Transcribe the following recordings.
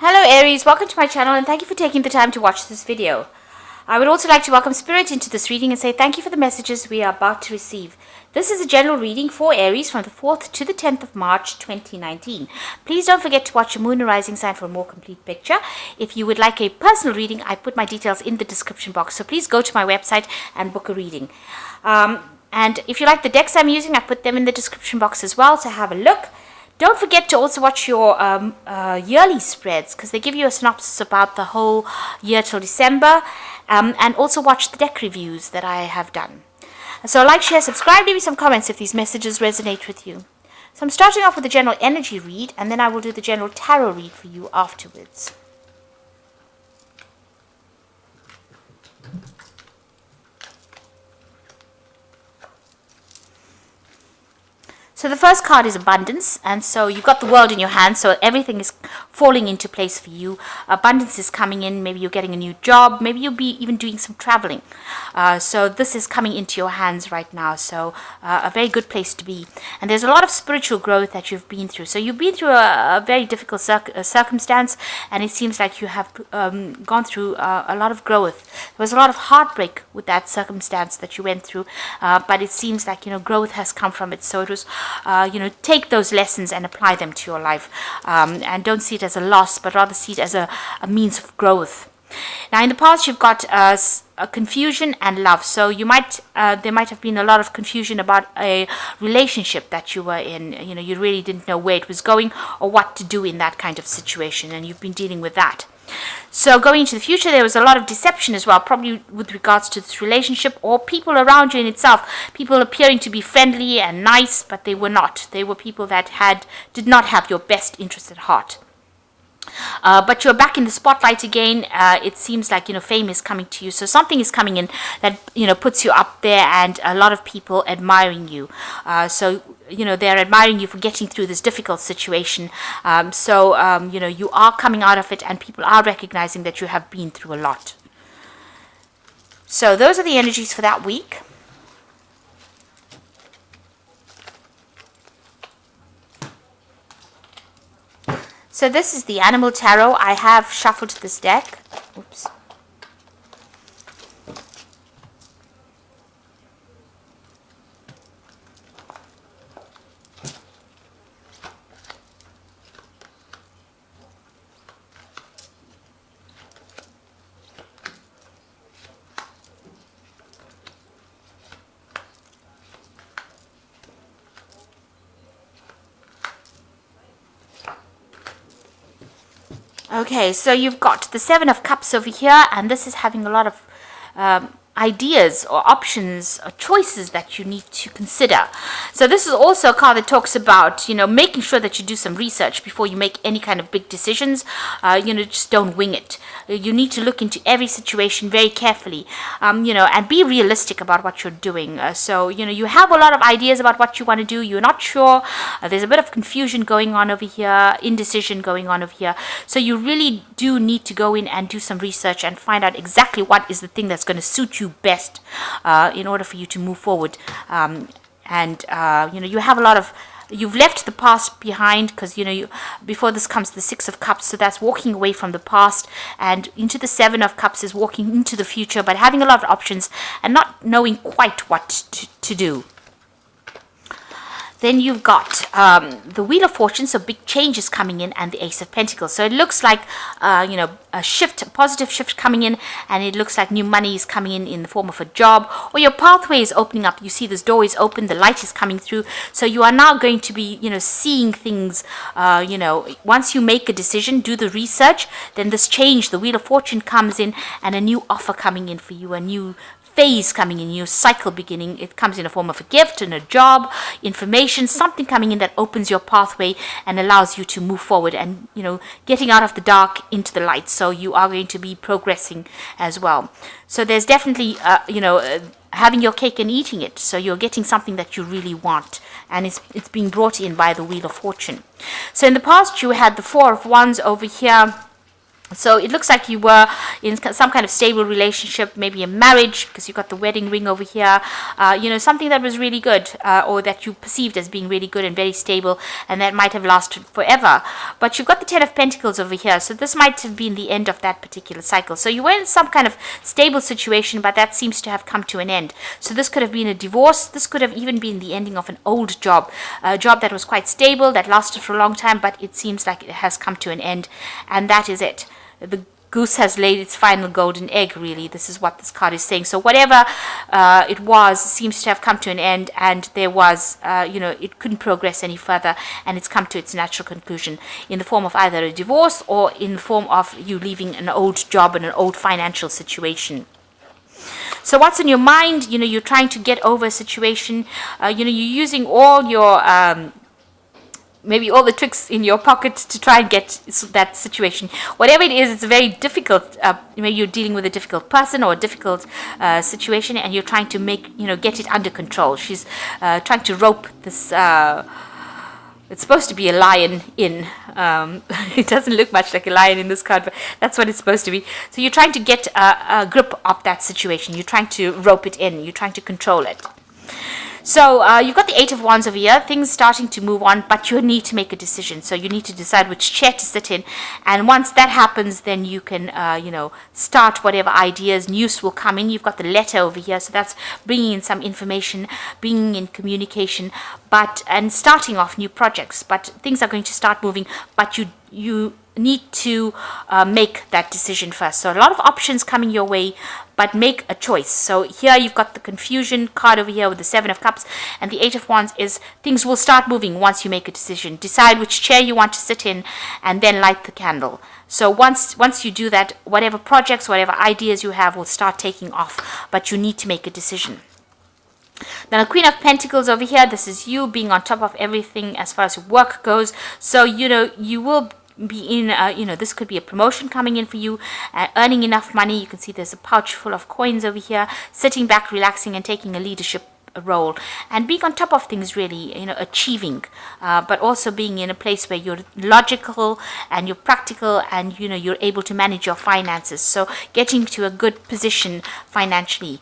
Hello Aries, welcome to my channel and thank you for taking the time to watch this video. I would also like to welcome Spirit into this reading and say thank you for the messages we are about to receive. This is a general reading for Aries from the 4th to the 10th of March 2019. Please don't forget to watch your moon and rising sign for a more complete picture. If you would like a personal reading, I put my details in the description box, so please go to my website and book a reading. And if you like the decks I'm using, I put them in the description box as well, so have a look. Don't forget to also watch your yearly spreads, because they give you a synopsis about the whole year till December, and also watch the deck reviews that I have done. So like, share, subscribe, leave me some comments if these messages resonate with you. So I'm starting off with the general energy read, and then I will do the general tarot read for you afterwards. So the first card is abundance, and so you've got the world in your hands, so everything is falling into place for you. Abundance is coming in, maybe you're getting a new job, maybe you'll be even doing some traveling. So this is coming into your hands right now, so a very good place to be. And there's a lot of spiritual growth that you've been through. So you've been through a very difficult circumstance, and it seems like you have gone through a lot of growth. There was a lot of heartbreak with that circumstance that you went through, but it seems like, growth has come from it. So it was take those lessons and apply them to your life, and don't see it as a loss, but rather see it as a means of growth. Now, in the past, you've got a confusion and love. So there might have been a lot of confusion about a relationship that you were in. You really didn't know where it was going or what to do in that kind of situation, and you've been dealing with that. So going into the future, there was a lot of deception as well, probably with regards to this relationship or people around you in itself. People appearing to be friendly and nice, but they were not. They were people that did not have your best interest at heart. But you're back in the spotlight again. It seems like, fame is coming to you. So something is coming in that, puts you up there, and a lot of people admiring you. They're admiring you for getting through this difficult situation. You are coming out of it, and people are recognizing that you have been through a lot. So those are the energies for that week. So this is the Animal Tarot. I have shuffled this deck. Oops. Okay, so you've got the Seven of Cups over here, and this is having a lot of ideas or options or choices that you need to consider. So this is also a card that talks about, making sure that you do some research before you make any kind of big decisions. Just don't wing it. You need to look into every situation very carefully, and be realistic about what you're doing. You have a lot of ideas about what you want to do. You're not sure. There's a bit of confusion going on over here, indecision going on over here. So you really do need to go in and do some research and find out exactly what is the thing that's going to suit you best, in order for you to move forward. You have a lot of, you've left the past behind, because before this comes the Six of Cups, so that's walking away from the past, and into the Seven of Cups is walking into the future, but having a lot of options and not knowing quite what to do. Then you've got the Wheel of Fortune, so big changes coming in, and the Ace of Pentacles. So it looks like, a shift, a positive shift coming in, and it looks like new money is coming in the form of a job, or your pathway is opening up. You see this door is open, the light is coming through. So you are now going to be, seeing things, once you make a decision, do the research, then this change, the Wheel of Fortune comes in, and a new offer coming in for you, a new phase coming in, new cycle beginning. It comes in a form of a gift and a job, information, something coming in that opens your pathway and allows you to move forward and, getting out of the dark into the light. So you are going to be progressing as well. So there's definitely, having your cake and eating it. So you're getting something that you really want, and it's being brought in by the Wheel of Fortune. So in the past, you had the Four of Wands over here. So it looks like you were in some kind of stable relationship, maybe a marriage, because you got the wedding ring over here. Something that was really good, or that you perceived as being really good and very stable, and that might have lasted forever. But you've got the Ten of Pentacles over here, so this might have been the end of that particular cycle. So you were in some kind of stable situation, but that seems to have come to an end. So this could have been a divorce. This could have even been the ending of an old job, a job that was quite stable, that lasted for a long time, but it seems like it has come to an end, and that is it. The goose has laid its final golden egg, really. This is what this card is saying. So whatever it was seems to have come to an end, and there was, it couldn't progress any further, and it's come to its natural conclusion in the form of either a divorce or in the form of you leaving an old job and an old financial situation. So what's in your mind? You're trying to get over a situation. You're using all your maybe all the tricks in your pocket to try and get that situation. Whatever it is, it's very difficult. Maybe you're dealing with a difficult person or a difficult situation, and you're trying to get it under control. She's trying to rope this. It's supposed to be a lion in. It doesn't look much like a lion in this card, but that's what it's supposed to be. So you're trying to get a grip of that situation. You're trying to rope it in. You're trying to control it. So you've got the Eight of Wands over here, things starting to move on, but you need to make a decision. So you need to decide which chair to sit in. And once that happens, then you can, start whatever ideas, news will come in. You've got the letter over here, so that's bringing in some information, bringing in communication, and starting off new projects. But things are going to start moving, but you need to make that decision first. So a lot of options coming your way, but make a choice. So here you've got the confusion card over here with the Seven of Cups, and the Eight of Wands is things will start moving once you make a decision. Decide which chair you want to sit in, and then light the candle. So once you do that, whatever projects, whatever ideas you have will start taking off, but you need to make a decision. Now the Queen of Pentacles over here, this is you being on top of everything as far as work goes. So you will be in this could be a promotion coming in for you, earning enough money. You can see there's a pouch full of coins over here, sitting back, relaxing, and taking a leadership role, and being on top of things, really, achieving, but also being in a place where you're logical and you're practical, and you're able to manage your finances. So getting to a good position financially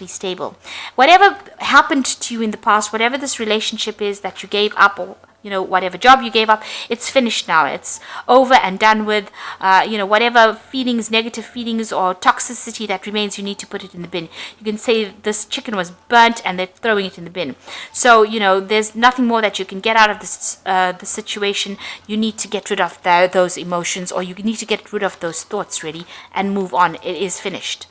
stable. Whatever happened to you in the past, whatever this relationship is that you gave up, or whatever job you gave up, it's finished now. It's over and done with. Whatever feelings, negative feelings or toxicity that remains, you need to put it in the bin. You can say this chicken was burnt and they're throwing it in the bin. So, there's nothing more that you can get out of this the situation. You need to get rid of those emotions, or you need to get rid of those thoughts, really, and move on. It is finished.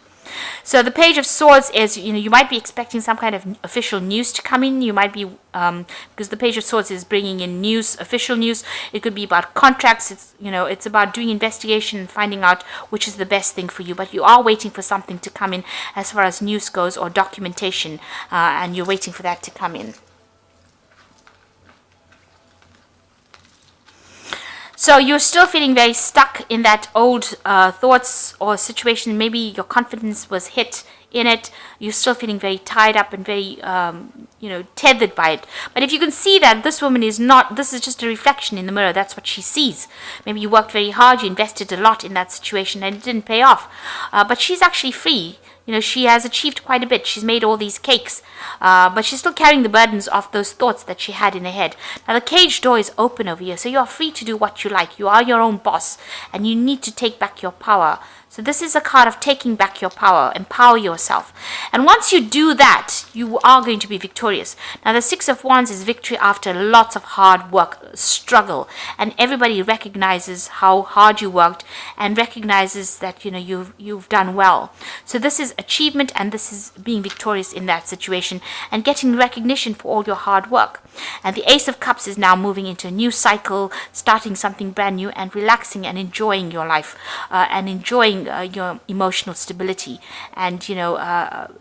So the Page of Swords is, you might be expecting some kind of official news to come in. You might be, because the Page of Swords is bringing in news, official news. It could be about contracts. It's about doing investigation and finding out which is the best thing for you. But you are waiting for something to come in as far as news goes, or documentation, and you're waiting for that to come in. So you're still feeling very stuck in that old thoughts or situation. Maybe your confidence was hit in it. You're still feeling very tied up and very, tethered by it. But if you can see that this woman is not, this is just a reflection in the mirror. That's what she sees. Maybe you worked very hard, you invested a lot in that situation, and it didn't pay off. But she's actually free. She has achieved quite a bit. She's made all these cakes, but she's still carrying the burdens of those thoughts that she had in her head. Now, the cage door is open over here, so you are free to do what you like. You are your own boss, and you need to take back your power. So this is a card of taking back your power, empower yourself. And once you do that, you are going to be victorious. Now, the Six of Wands is victory after lots of hard work, struggle. And everybody recognizes how hard you worked and recognizes that, you've done well. So this is achievement, and this is being victorious in that situation and getting recognition for all your hard work. And the Ace of Cups is now moving into a new cycle, starting something brand new, and relaxing and enjoying your life, and enjoying your emotional stability. And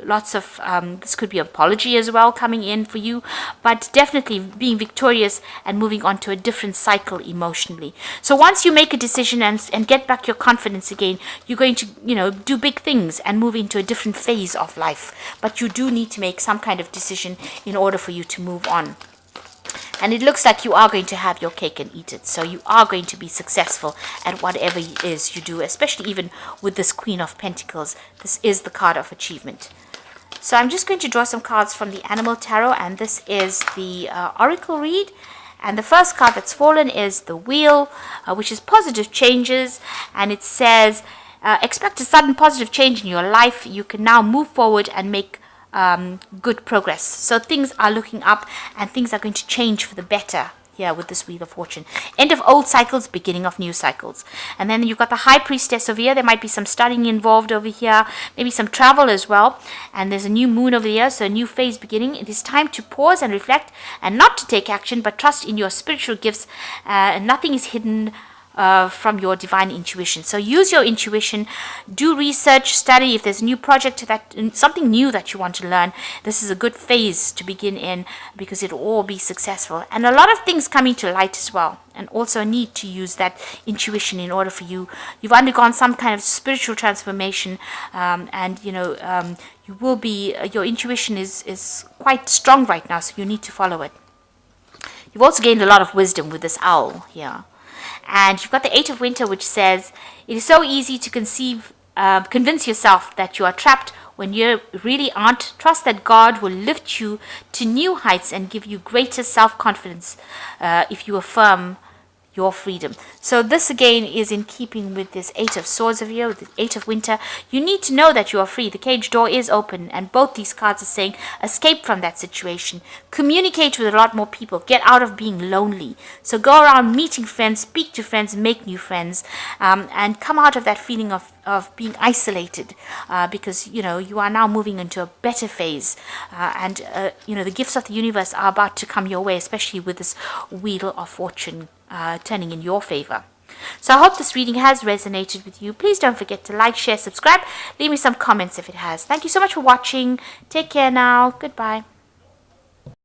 lots of this could be apology as well coming in for you, but definitely being victorious and moving on to a different cycle emotionally. So once you make a decision and get back your confidence again, you're going to do big things and move into a different phase of life. But you do need to make some kind of decision in order for you to move on. And it looks like you are going to have your cake and eat it. So you are going to be successful at whatever it is you do, especially even with this Queen of Pentacles. This is the card of achievement. So I'm just going to draw some cards from the Animal Tarot, and this is the Oracle read. And the first card that's fallen is the Wheel, which is positive changes. And it says, expect a sudden positive change in your life. You can now move forward and make good progress. So things are looking up and things are going to change for the better here with this Wheel of Fortune. End of old cycles, beginning of new cycles. And then you've got the High Priestess over here. There might be some studying involved over here, maybe some travel as well. And there's a new moon over here, so a new phase beginning. It is time to pause and reflect and not to take action, but trust in your spiritual gifts. Nothing is hidden from your divine intuition. So use your intuition, do research, study. If there's a new project, something new that you want to learn, this is a good phase to begin in, because it will all be successful. And a lot of things coming to light as well, and also need to use that intuition in order for you. You've undergone some kind of spiritual transformation, and you will be, your intuition is quite strong right now, so you need to follow it. You've also gained a lot of wisdom with this owl here. And you've got the Eight of Winter, which says, it is so easy to convince yourself that you are trapped when you really aren't. Trust that God will lift you to new heights and give you greater self-confidence if you affirm your freedom. So this again is in keeping with this Eight of Swords of you, the Eight of Winter. You need to know that you are free. The cage door is open, and both these cards are saying escape from that situation. Communicate with a lot more people. Get out of being lonely. So go around meeting friends, speak to friends, make new friends, and come out of that feeling of being isolated, because you are now moving into a better phase, and the gifts of the universe are about to come your way, especially with this Wheel of Fortune turning in your favor. So I hope this reading has resonated with you. Please don't forget to like, share, subscribe. Leave me some comments if it has. Thank you so much for watching. Take care now. Goodbye.